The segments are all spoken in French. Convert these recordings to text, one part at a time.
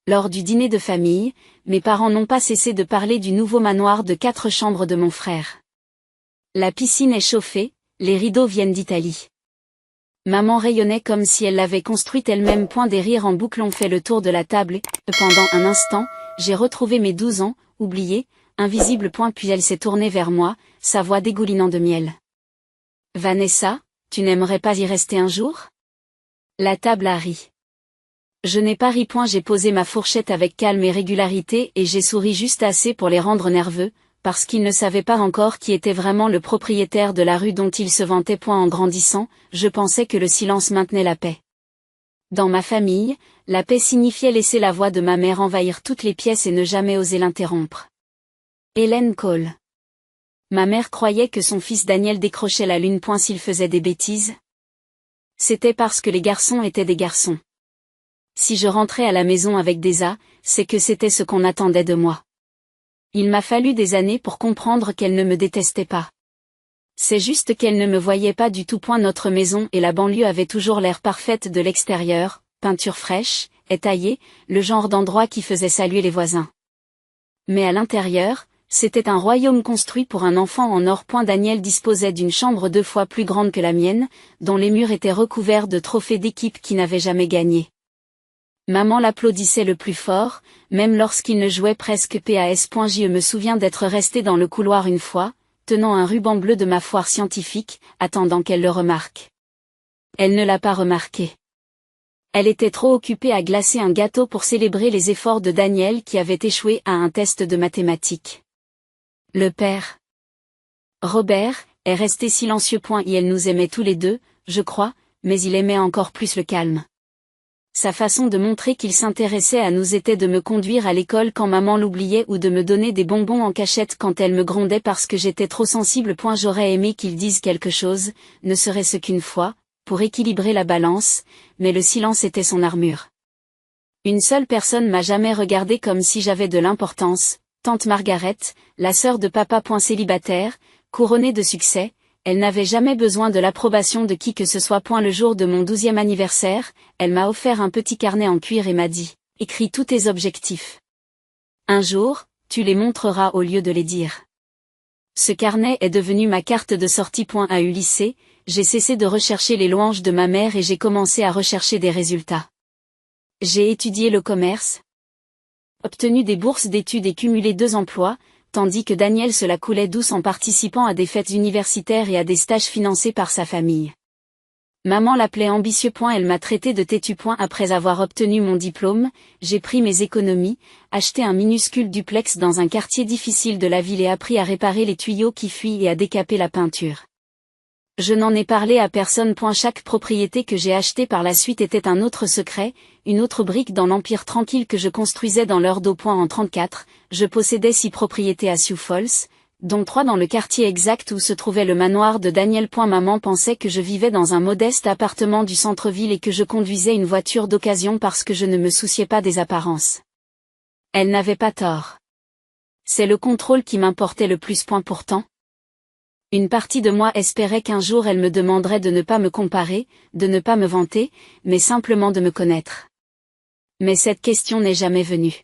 Lors du dîner de famille, mes parents n'ont pas cessé de parler du nouveau manoir de 4 chambres de mon frère. La piscine est chauffée, les rideaux viennent d'Italie. Maman rayonnait comme si elle l'avait construite elle-même. Des rires en boucle ont fait le tour de la table et, pendant un instant, j'ai retrouvé mes 12 ans, oubliés, invisibles. Puis elle s'est tournée vers moi, sa voix dégoulinant de miel. Vanessa, tu n'aimerais pas y rester un jour? La table a ri. Je n'ai pas ri. J'ai posé ma fourchette avec calme et régularité et j'ai souri juste assez pour les rendre nerveux, parce qu'ils ne savaient pas encore qui était vraiment le propriétaire de la rue dont ils se vantaient. En grandissant, je pensais que le silence maintenait la paix. Dans ma famille, la paix signifiait laisser la voix de ma mère envahir toutes les pièces et ne jamais oser l'interrompre. Hélène Cole. Ma mère croyait que son fils Daniel décrochait la lune. S'il faisait des bêtises. C'était parce que les garçons étaient des garçons. Si je rentrais à la maison avec des A, c'est que c'était ce qu'on attendait de moi. Il m'a fallu des années pour comprendre qu'elle ne me détestait pas. C'est juste qu'elle ne me voyait pas du tout. Notre maison et la banlieue avaient toujours l'air parfaite de l'extérieur, peinture fraîche, étayée, le genre d'endroit qui faisait saluer les voisins. Mais à l'intérieur, c'était un royaume construit pour un enfant en or. Daniel disposait d'une chambre 2 fois plus grande que la mienne, dont les murs étaient recouverts de trophées d'équipes qui n'avaient jamais gagné. Maman l'applaudissait le plus fort, même lorsqu'il ne jouait presque pas. Je me souviens d'être resté dans le couloir une fois, tenant un ruban bleu de ma foire scientifique, attendant qu'elle le remarque. Elle ne l'a pas remarqué. Elle était trop occupée à glacer un gâteau pour célébrer les efforts de Daniel qui avait échoué à un test de mathématiques. Le père Robert est resté silencieux. Elle nous aimait tous les deux, je crois, mais il aimait encore plus le calme. Sa façon de montrer qu'il s'intéressait à nous était de me conduire à l'école quand maman l'oubliait ou de me donner des bonbons en cachette quand elle me grondait parce que j'étais trop sensible. J'aurais aimé qu'il dise quelque chose, ne serait-ce qu'une fois, pour équilibrer la balance, mais le silence était son armure. Une seule personne m'a jamais regardé comme si j'avais de l'importance, tante Margaret, la sœur de papa. Célibataire, couronnée de succès, elle n'avait jamais besoin de l'approbation de qui que ce soit. Le jour de mon 12e anniversaire, elle m'a offert un petit carnet en cuir et m'a dit « Écris tous tes objectifs. Un jour, tu les montreras au lieu de les dire. » Ce carnet est devenu ma carte de sortie. À eu lycée, j'ai cessé de rechercher les louanges de ma mère et j'ai commencé à rechercher des résultats. J'ai étudié le commerce, obtenu des bourses d'études et cumulé 2 emplois, tandis que Daniel se la coulait douce en participant à des fêtes universitaires et à des stages financés par sa famille. Maman l'appelait ambitieux. Elle m'a traité de têtu. Après avoir obtenu mon diplôme, j'ai pris mes économies, acheté un minuscule duplex dans un quartier difficile de la ville et appris à réparer les tuyaux qui fuient et à décaper la peinture. Je n'en ai parlé à personne. Chaque propriété que j'ai achetée par la suite était un autre secret, une autre brique dans l'empire tranquille que je construisais dans leur dos. En 1934, je possédais 6 propriétés à Sioux Falls, dont 3 dans le quartier exact où se trouvait le manoir de Daniel. Maman pensait que je vivais dans un modeste appartement du centre-ville et que je conduisais une voiture d'occasion parce que je ne me souciais pas des apparences. Elle n'avait pas tort. C'est le contrôle qui m'importait le plus. Pourtant, une partie de moi espérait qu'un jour elle me demanderait de ne pas me comparer, de ne pas me vanter, mais simplement de me connaître. Mais cette question n'est jamais venue.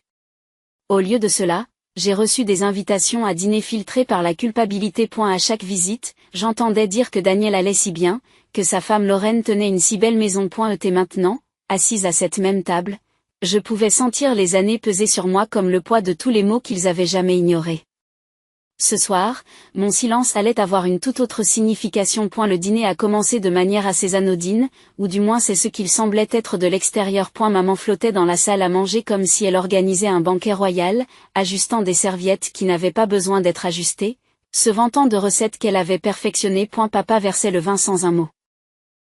Au lieu de cela, j'ai reçu des invitations à dîner filtrées par la culpabilité. À chaque visite, j'entendais dire que Daniel allait si bien, que sa femme Lorraine tenait une si belle maison. Et maintenant, assise à cette même table, je pouvais sentir les années peser sur moi comme le poids de tous les maux qu'ils avaient jamais ignorés. Ce soir, mon silence allait avoir une toute autre signification. Le dîner a commencé de manière assez anodine, ou du moins c'est ce qu'il semblait être de l'extérieur. Maman flottait dans la salle à manger comme si elle organisait un banquet royal, ajustant des serviettes qui n'avaient pas besoin d'être ajustées, se vantant de recettes qu'elle avait perfectionnées. Papa versait le vin sans un mot.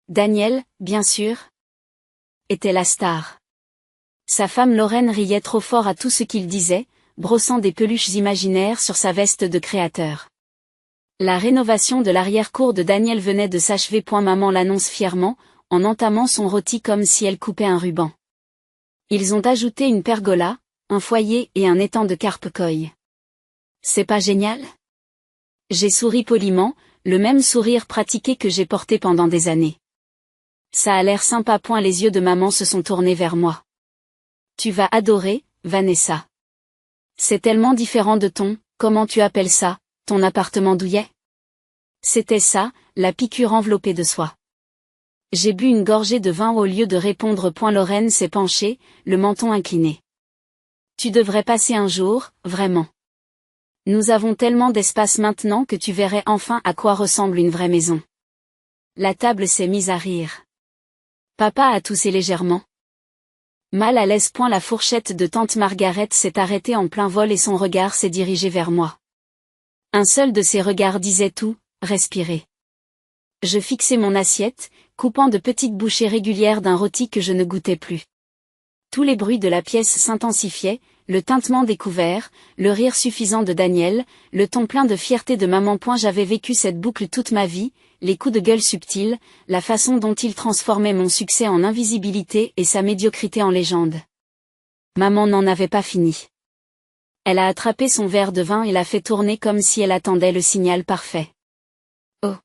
Daniel, bien sûr, était la star. Sa femme Lorraine riait trop fort à tout ce qu'il disait, brossant des peluches imaginaires sur sa veste de créateur. La rénovation de l'arrière-cour de Daniel venait de s'achever. Maman l'annonce fièrement, en entamant son rôti comme si elle coupait un ruban. Ils ont ajouté une pergola, un foyer et un étang de carpe-koi. C'est pas génial? J'ai souri poliment, le même sourire pratiqué que j'ai porté pendant des années. Ça a l'air sympa. Les yeux de maman se sont tournés vers moi. Tu vas adorer, Vanessa. C'est tellement différent de comment tu appelles ça, ton appartement douillet? C'était ça, la piqûre enveloppée de soie. J'ai bu une gorgée de vin au lieu de répondre. Lorraine s'est penchée, le menton incliné. Tu devrais passer un jour, vraiment. Nous avons tellement d'espace maintenant que tu verrais enfin à quoi ressemble une vraie maison. La table s'est mise à rire. Papa a toussé légèrement. Mal à l'aise. La fourchette de tante Margaret s'est arrêtée en plein vol et son regard s'est dirigé vers moi. Un seul de ses regards disait tout, respirez. Je fixai mon assiette, coupant de petites bouchées régulières d'un rôti que je ne goûtais plus. Tous les bruits de la pièce s'intensifiaient, le tintement des couverts, le rire suffisant de Daniel, le ton plein de fierté de maman. J'avais vécu cette boucle toute ma vie, les coups de gueule subtils, la façon dont il transformait mon succès en invisibilité et sa médiocrité en légende. Maman n'en avait pas fini. Elle a attrapé son verre de vin et l'a fait tourner comme si elle attendait le signal parfait. Oh!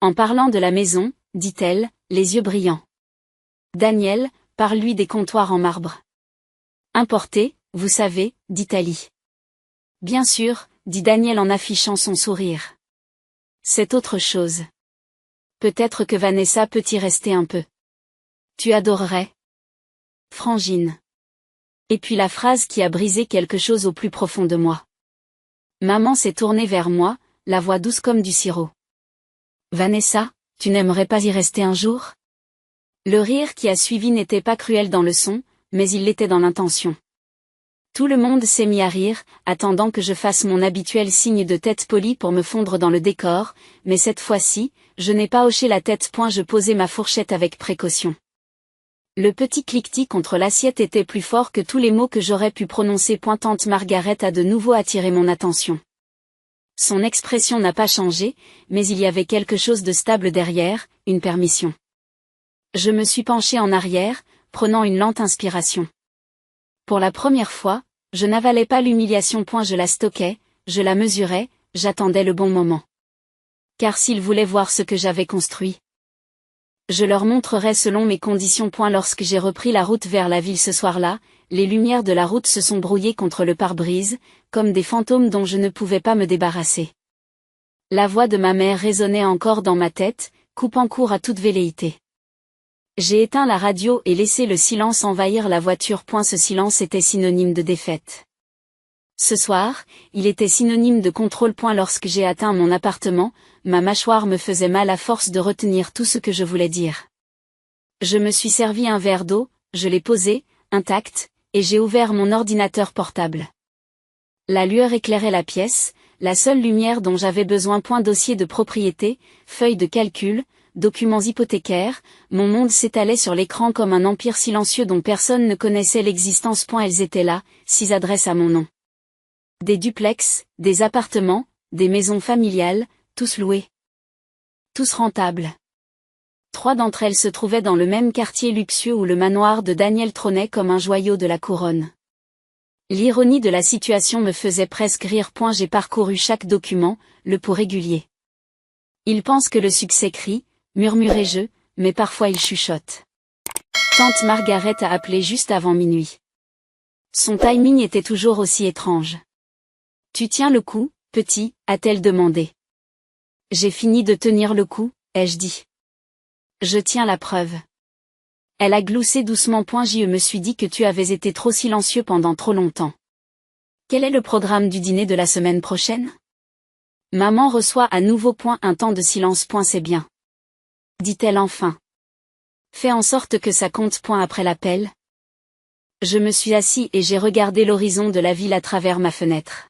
En parlant de la maison, dit-elle, les yeux brillants. Daniel, parle-lui des comptoirs en marbre. Importés, vous savez, d'Italie. Bien sûr, dit Daniel en affichant son sourire. C'est autre chose. Peut-être que Vanessa peut y rester un peu. Tu adorerais. Frangine. Et puis la phrase qui a brisé quelque chose au plus profond de moi. Maman s'est tournée vers moi, la voix douce comme du sirop. Vanessa, tu n'aimerais pas y rester un jour? Le rire qui a suivi n'était pas cruel dans le son, mais il l'était dans l'intention. Tout le monde s'est mis à rire, attendant que je fasse mon habituel signe de tête poli pour me fondre dans le décor, mais cette fois-ci, je n'ai pas hoché la tête. Je posai ma fourchette avec précaution. Le petit cliquetis contre l'assiette était plus fort que tous les mots que j'aurais pu prononcer. Tante Margaret a de nouveau attiré mon attention. Son expression n'a pas changé, mais il y avait quelque chose de stable derrière, une permission. Je me suis penchée en arrière, prenant une lente inspiration. Pour la première fois, je n'avalais pas l'humiliation. Je la stockais, je la mesurais, j'attendais le bon moment. Car s'ils voulaient voir ce que j'avais construit, je leur montrerai selon mes conditions. Lorsque j'ai repris la route vers la ville ce soir-là, les lumières de la route se sont brouillées contre le pare-brise, comme des fantômes dont je ne pouvais pas me débarrasser. La voix de ma mère résonnait encore dans ma tête, coupant court à toute velléité. J'ai éteint la radio et laissé le silence envahir la voiture. Ce silence était synonyme de défaite. Ce soir, il était synonyme de contrôle. Lorsque j'ai atteint mon appartement, ma mâchoire me faisait mal à force de retenir tout ce que je voulais dire. Je me suis servi un verre d'eau, je l'ai posé, intact, et j'ai ouvert mon ordinateur portable. La lueur éclairait la pièce, la seule lumière dont j'avais besoin. Dossier de propriété, feuilles de calcul, documents hypothécaires, mon monde s'étalait sur l'écran comme un empire silencieux dont personne ne connaissait l'existence. Elles étaient là, 6 adresses à mon nom. Des duplex, des appartements, des maisons familiales, tous loués. Tous rentables. 3 d'entre elles se trouvaient dans le même quartier luxueux où le manoir de Daniel trônait comme un joyau de la couronne. L'ironie de la situation me faisait presque rire. J'ai parcouru chaque document, le pot régulier. Il pense que le succès crie, murmurai-je, mais parfois il chuchote. Tante Margaret a appelé juste avant minuit. Son timing était toujours aussi étrange. Tu tiens le coup, petit, a-t-elle demandé. J'ai fini de tenir le coup, ai-je dit. Je tiens la preuve. Elle a gloussé doucement. Je me suis dit que tu avais été trop silencieux pendant trop longtemps. Quel est le programme du dîner de la semaine prochaine? Maman reçoit à nouveau. Un temps de silence. C'est bien. Dit-elle enfin. Fais en sorte que ça compte. Après l'appel. Je me suis assis et j'ai regardé l'horizon de la ville à travers ma fenêtre.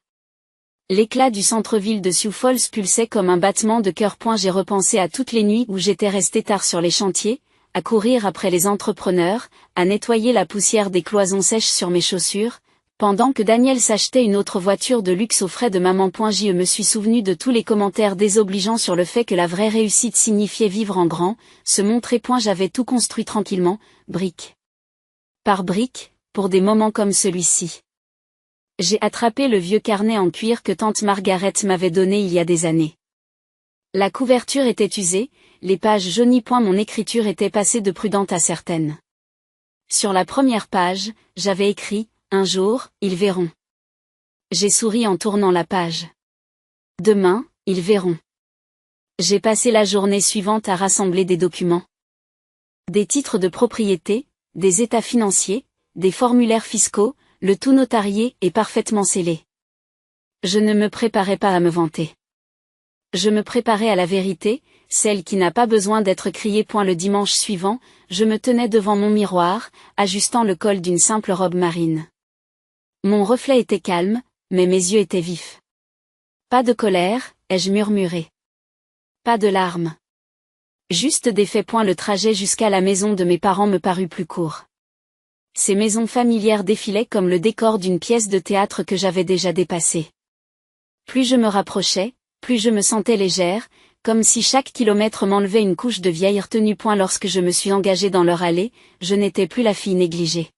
L'éclat du centre-ville de Sioux Falls pulsait comme un battement de cœur. J'ai repensé à toutes les nuits où j'étais resté tard sur les chantiers, à courir après les entrepreneurs, à nettoyer la poussière des cloisons sèches sur mes chaussures, pendant que Daniel s'achetait une autre voiture de luxe aux frais de maman. Je me suis souvenu de tous les commentaires désobligeants sur le fait que la vraie réussite signifiait vivre en grand, se montrer. J'avais tout construit tranquillement, brique par brique, pour des moments comme celui-ci. J'ai attrapé le vieux carnet en cuir que tante Margaret m'avait donné il y a des années. La couverture était usée, les pages jaunies. Mon écriture était passée de prudente à certaine. Sur la première page, j'avais écrit « Un jour, ils verront ». J'ai souri en tournant la page. Demain, ils verront. J'ai passé la journée suivante à rassembler des documents. Des titres de propriété, des états financiers, des formulaires fiscaux, le tout notarié et parfaitement scellé. Je ne me préparais pas à me vanter. Je me préparais à la vérité, celle qui n'a pas besoin d'être criée. Le dimanche suivant, je me tenais devant mon miroir, ajustant le col d'une simple robe marine. Mon reflet était calme, mais mes yeux étaient vifs. Pas de colère, ai-je murmuré. Pas de larmes. Juste des faits. Le trajet jusqu'à la maison de mes parents me parut plus court. Ces maisons familières défilaient comme le décor d'une pièce de théâtre que j'avais déjà dépassée. Plus je me rapprochais, plus je me sentais légère, comme si chaque kilomètre m'enlevait une couche de vieille retenue. Lorsque je me suis engagée dans leur allée, je n'étais plus la fille négligée.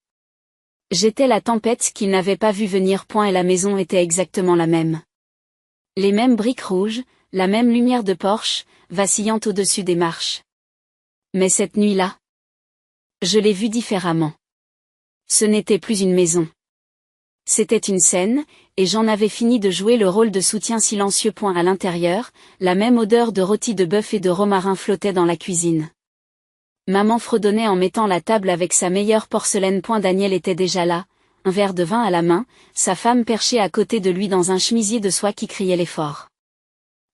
J'étais la tempête qu'ils n'avaient pas vue venir. Et la maison était exactement la même. Les mêmes briques rouges, la même lumière de porche, vacillant au-dessus des marches. Mais cette nuit-là, je l'ai vue différemment. Ce n'était plus une maison. C'était une scène, et j'en avais fini de jouer le rôle de soutien silencieux. À l'intérieur, la même odeur de rôti de bœuf et de romarin flottait dans la cuisine. Maman fredonnait en mettant la table avec sa meilleure porcelaine. Daniel était déjà là, un verre de vin à la main, sa femme perchée à côté de lui dans un chemisier de soie qui criait l'effort.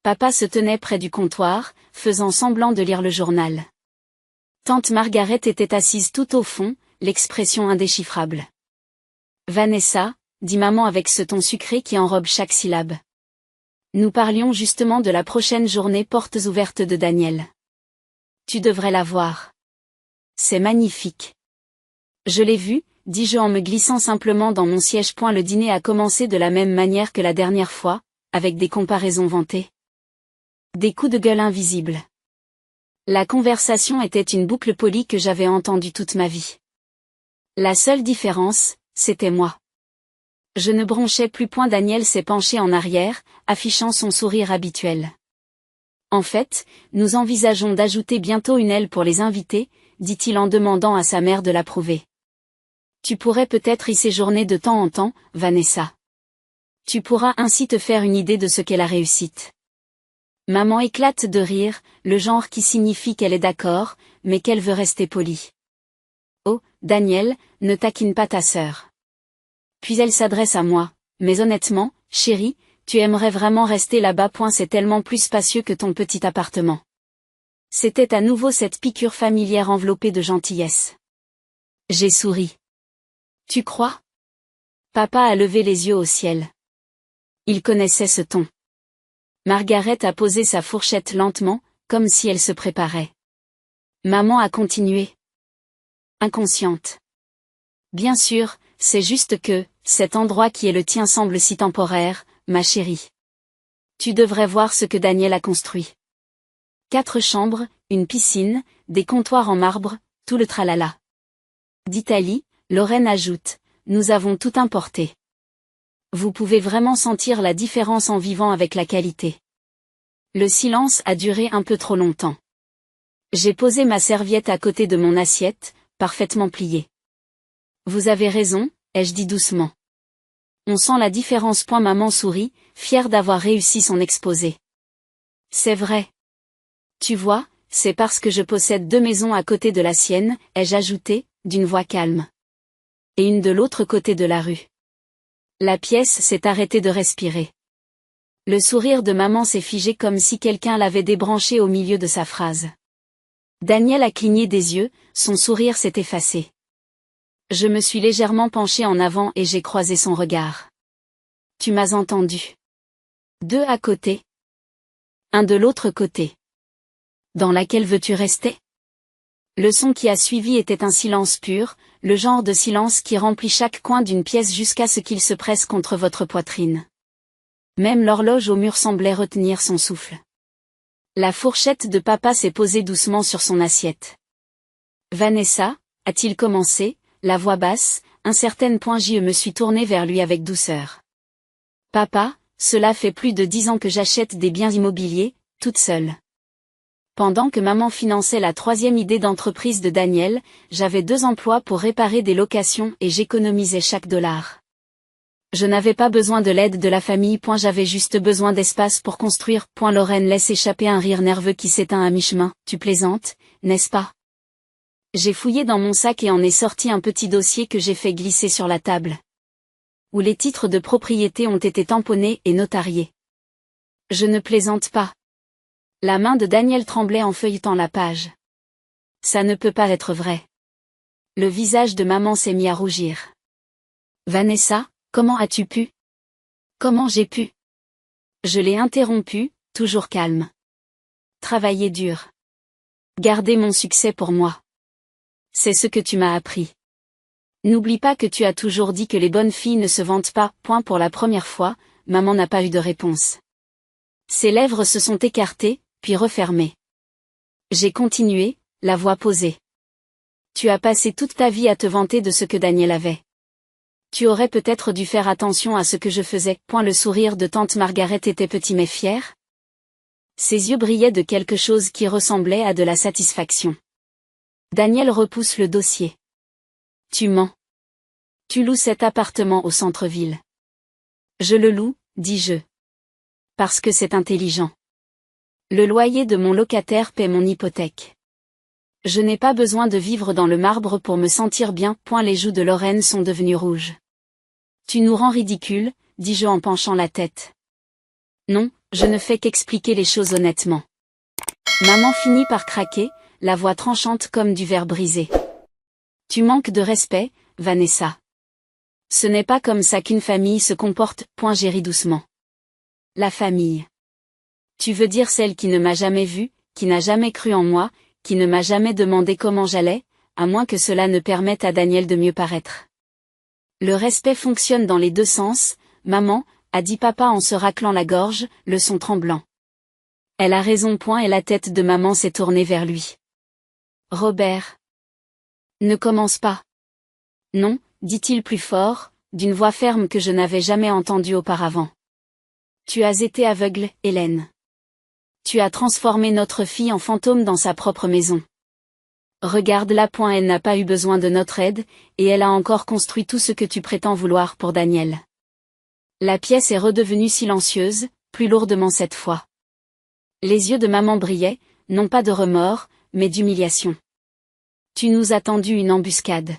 Papa se tenait près du comptoir, faisant semblant de lire le journal. Tante Margaret était assise tout au fond, l'expression indéchiffrable. Vanessa, dit maman avec ce ton sucré qui enrobe chaque syllabe. Nous parlions justement de la prochaine journée portes ouvertes de Daniel. Tu devrais la voir. C'est magnifique. Je l'ai vue, dis-je en me glissant simplement dans mon siège. Le dîner a commencé de la même manière que la dernière fois, avec des comparaisons vantées. Des coups de gueule invisibles. La conversation était une boucle polie que j'avais entendue toute ma vie. La seule différence, c'était moi. Je ne bronchais plus. Daniel s'est penché en arrière, affichant son sourire habituel. En fait, nous envisageons d'ajouter bientôt une aile pour les invités, dit-il en demandant à sa mère de l'approuver. Tu pourrais peut-être y séjourner de temps en temps, Vanessa. Tu pourras ainsi te faire une idée de ce qu'est la réussite. Maman éclate de rire, le genre qui signifie qu'elle est d'accord, mais qu'elle veut rester polie. Oh, Daniel, ne taquine pas ta sœur. Puis elle s'adresse à moi. Mais honnêtement, chérie, tu aimerais vraiment rester là-bas. C'est tellement plus spacieux que ton petit appartement. C'était à nouveau cette piqûre familière enveloppée de gentillesse. J'ai souri. Tu crois? Papa a levé les yeux au ciel. Il connaissait ce ton. Margaret a posé sa fourchette lentement, comme si elle se préparait. Maman a continué. Inconsciente. Bien sûr, c'est juste que, cet endroit qui est le tien semble si temporaire, ma chérie. Tu devrais voir ce que Daniel a construit. 4 chambres, une piscine, des comptoirs en marbre, tout le tralala. D'Italie, Lorraine ajoute, nous avons tout importé. Vous pouvez vraiment sentir la différence en vivant avec la qualité. Le silence a duré un peu trop longtemps. J'ai posé ma serviette à côté de mon assiette, parfaitement pliée. Vous avez raison, ai-je dit doucement. On sent la différence. Maman sourit, fière d'avoir réussi son exposé. C'est vrai. Tu vois, c'est parce que je possède 2 maisons à côté de la sienne, ai-je ajouté, d'une voix calme. Et une de l'autre côté de la rue. La pièce s'est arrêtée de respirer. Le sourire de maman s'est figé comme si quelqu'un l'avait débranché au milieu de sa phrase. Daniel a cligné des yeux, son sourire s'est effacé. Je me suis légèrement penchée en avant et j'ai croisé son regard. Tu m'as entendu. 2 à côté. 1 de l'autre côté. Dans laquelle veux-tu rester? Le son qui a suivi était un silence pur, le genre de silence qui remplit chaque coin d'une pièce jusqu'à ce qu'il se presse contre votre poitrine. Même l'horloge au mur semblait retenir son souffle. La fourchette de papa s'est posée doucement sur son assiette. Vanessa, a-t-il commencé, la voix basse, incertaine. Je me suis tournée vers lui avec douceur. Papa, cela fait plus de 10 ans que j'achète des biens immobiliers, toute seule. Pendant que maman finançait la troisième idée d'entreprise de Daniel, j'avais 2 emplois pour réparer des locations et j'économisais chaque dollar. Je n'avais pas besoin de l'aide de la famille. J'avais juste besoin d'espace pour construire. Lorraine laisse échapper un rire nerveux qui s'éteint à mi-chemin. Tu plaisantes, n'est-ce pas? J'ai fouillé dans mon sac et en ai sorti un petit dossier que j'ai fait glisser sur la table, où les titres de propriété ont été tamponnés et notariés. Je ne plaisante pas. La main de Daniel tremblait en feuilletant la page. Ça ne peut pas être vrai. Le visage de maman s'est mis à rougir. Vanessa, comment as-tu pu? Comment j'ai pu? Je l'ai interrompu, toujours calme. Travailler dur. Garder mon succès pour moi. C'est ce que tu m'as appris. N'oublie pas que tu as toujours dit que les bonnes filles ne se vantent pas. Pour la première fois, maman n'a pas eu de réponse. Ses lèvres se sont écartées, puis refermées. J'ai continué, la voix posée. Tu as passé toute ta vie à te vanter de ce que Daniel avait. Tu aurais peut-être dû faire attention à ce que je faisais. Le sourire de tante Margaret était petit mais fier. Ses yeux brillaient de quelque chose qui ressemblait à de la satisfaction. Daniel repousse le dossier. Tu mens. Tu loues cet appartement au centre-ville. Je le loue, dis-je. Parce que c'est intelligent. Le loyer de mon locataire paie mon hypothèque. Je n'ai pas besoin de vivre dans le marbre pour me sentir bien. Les joues de Lorraine sont devenues rouges. Tu nous rends ridicule, dis-je en penchant la tête. Non, je ne fais qu'expliquer les choses honnêtement. Maman finit par craquer, la voix tranchante comme du verre brisé. Tu manques de respect, Vanessa. Ce n'est pas comme ça qu'une famille se comporte. J'ai ri doucement. La famille. Tu veux dire celle qui ne m'a jamais vue, qui n'a jamais cru en moi, qui ne m'a jamais demandé comment j'allais, à moins que cela ne permette à Daniel de mieux paraître. Le respect fonctionne dans les deux sens, maman, a dit papa en se raclant la gorge, le son tremblant. Elle a raison. Et la tête de maman s'est tournée vers lui. Robert. Ne commence pas. Non, dit-il plus fort, d'une voix ferme que je n'avais jamais entendue auparavant. Tu as été aveugle, Hélène. Tu as transformé notre fille en fantôme dans sa propre maison. Regarde-la. Elle n'a pas eu besoin de notre aide, et elle a encore construit tout ce que tu prétends vouloir pour Daniel. La pièce est redevenue silencieuse, plus lourdement cette fois. Les yeux de maman brillaient, non pas de remords, mais d'humiliation. Tu nous as tendu une embuscade.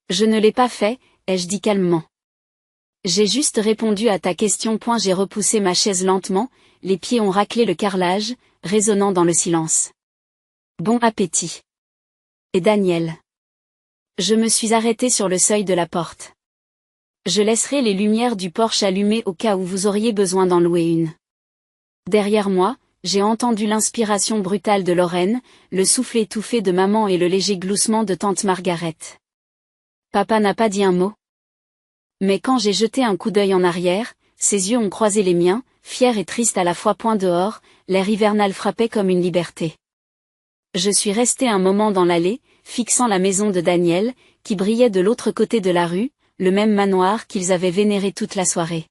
Je ne l'ai pas fait, ai-je dit calmement. J'ai juste répondu à ta question. J'ai repoussé ma chaise lentement, les pieds ont raclé le carrelage, résonnant dans le silence. Bon appétit. Et Daniel. Je me suis arrêtée sur le seuil de la porte. Je laisserai les lumières du porche allumées au cas où vous auriez besoin d'en louer une. Derrière moi, j'ai entendu l'inspiration brutale de Lorraine, le souffle étouffé de maman et le léger gloussement de tante Margaret. Papa n'a pas dit un mot. Mais quand j'ai jeté un coup d'œil en arrière, ses yeux ont croisé les miens, fiers et tristes à la fois. Dehors, l'air hivernal frappait comme une liberté. Je suis restée un moment dans l'allée, fixant la maison de Daniel, qui brillait de l'autre côté de la rue, le même manoir qu'ils avaient vénéré toute la soirée.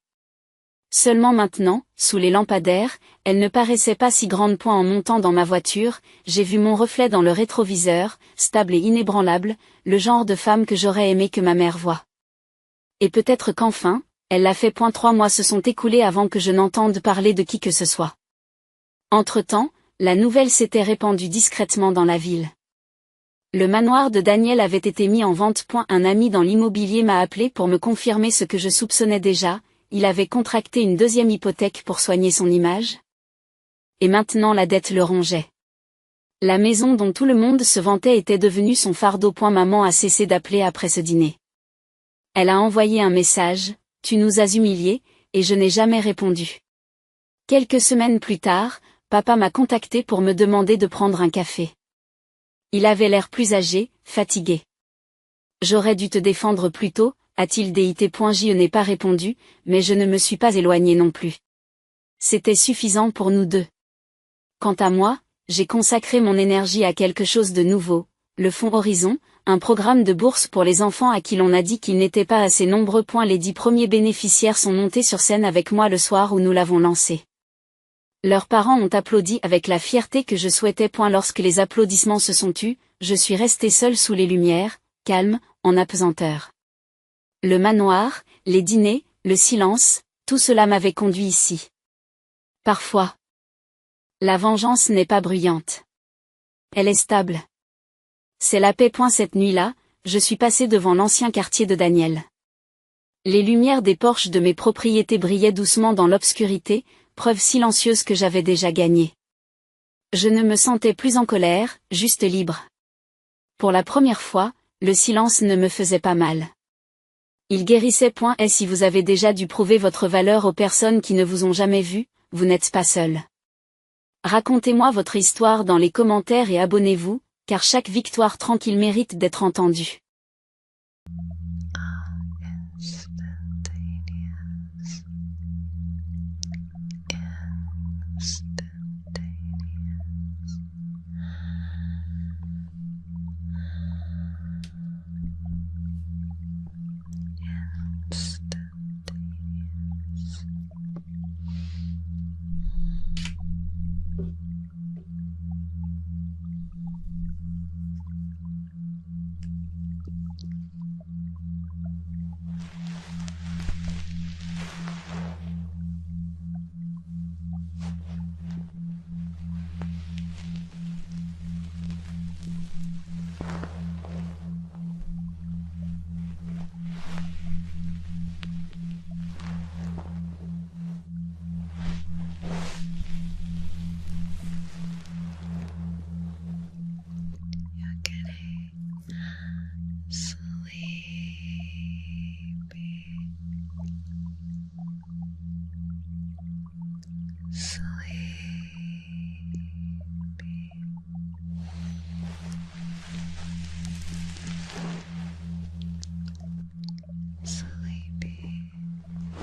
Seulement maintenant, sous les lampadaires, elle ne paraissait pas si grande. En montant dans ma voiture, j'ai vu mon reflet dans le rétroviseur, stable et inébranlable, le genre de femme que j'aurais aimé que ma mère voie. Et peut-être qu'enfin, elle l'a fait. 3 mois se sont écoulés avant que je n'entende parler de qui que ce soit. Entre-temps, la nouvelle s'était répandue discrètement dans la ville. Le manoir de Daniel avait été mis en vente. Un ami dans l'immobilier m'a appelé pour me confirmer ce que je soupçonnais déjà, il avait contracté une deuxième hypothèque pour soigner son image. Et maintenant la dette le rongeait. La maison dont tout le monde se vantait était devenue son fardeau. Maman a cessé d'appeler après ce dîner. Elle a envoyé un message, tu nous as humiliés, et je n'ai jamais répondu. Quelques semaines plus tard, papa m'a contacté pour me demander de prendre un café. Il avait l'air plus âgé, fatigué. J'aurais dû te défendre plus tôt, a-t-il dit. Je n'ai pas répondu, mais je ne me suis pas éloignée non plus. C'était suffisant pour nous deux. Quant à moi, j'ai consacré mon énergie à quelque chose de nouveau, le Fonds Horizon, un programme de bourse pour les enfants à qui l'on a dit qu'ils n'étaient pas assez nombreux. Les 10 premiers bénéficiaires sont montés sur scène avec moi le soir où nous l'avons lancé. Leurs parents ont applaudi avec la fierté que je souhaitais. Lorsque les applaudissements se sont tus, je suis restée seule sous les lumières, calme, en apesanteur. Le manoir, les dîners, le silence, tout cela m'avait conduit ici. Parfois, la vengeance n'est pas bruyante. Elle est stable. C'est la paix. Cette nuit-là, je suis passée devant l'ancien quartier de Daniel. Les lumières des porches de mes propriétés brillaient doucement dans l'obscurité, preuve silencieuse que j'avais déjà gagné. Je ne me sentais plus en colère, juste libre. Pour la première fois, le silence ne me faisait pas mal. Il guérissait. Et si vous avez déjà dû prouver votre valeur aux personnes qui ne vous ont jamais vu, vous n'êtes pas seul. Racontez-moi votre histoire dans les commentaires et abonnez-vous, car chaque victoire tranquille mérite d'être entendue.